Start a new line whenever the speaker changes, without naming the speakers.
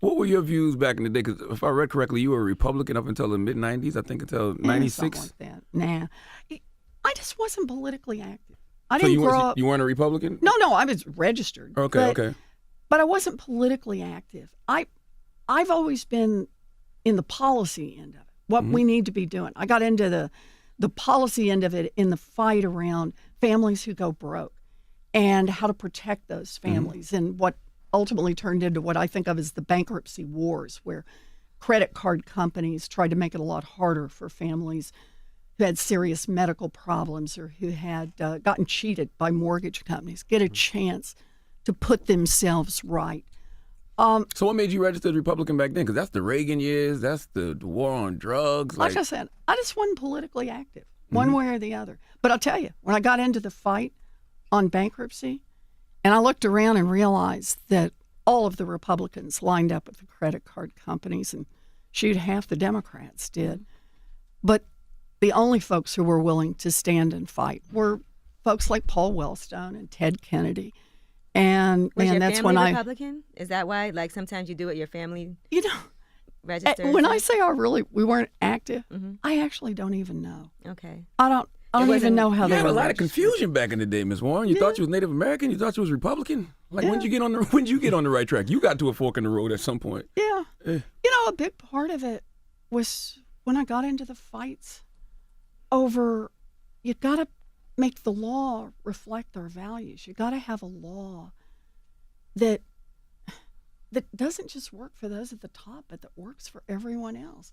What were your views back in the day? Because if I read correctly, you were a Republican up until the mid-'90s, I think until 96.
Something like that. Nah. I just wasn't politically active. I
So
didn't grow up.
you weren't a Republican?
No, I was registered.
Okay.
But I wasn't politically active. I've always been in the policy end of it, what we need to be doing. I got into the policy end of it in the fight around families who go broke and how to protect those families and what ultimately turned into what I think of as the bankruptcy wars, where credit card companies tried to make it a lot harder for families who had serious medical problems or who had gotten cheated by mortgage companies get a chance to put themselves right.
So what made you registered Republican back then? Because that's the Reagan years, that's the war on drugs.
Like I said, I just wasn't politically active, one way or the other. But I'll tell you, when I got into the fight on bankruptcy, and I looked around and realized that all of the Republicans lined up with the credit card companies, and shoot, half the Democrats did. But the only folks who were willing to stand and fight were folks like Paul Wellstone and Ted Kennedy. And
Was
man,
your
that's
family
when
Republican? Is that why? Like sometimes you do it, your family register?
when I say we weren't active, I actually don't even know.
Okay.
I don't even know how
You
they
had
were
a lot of
registered.
confusion back in the day, Ms. Warren. You thought you was Native American. You thought you was Republican. Like when did you get on the right track? You got to a fork in the road at some point.
Yeah. A big part of it was when I got into the fights over, you got to make the law reflect our values. You got to have a law that doesn't just work for those at the top, but that works for everyone else.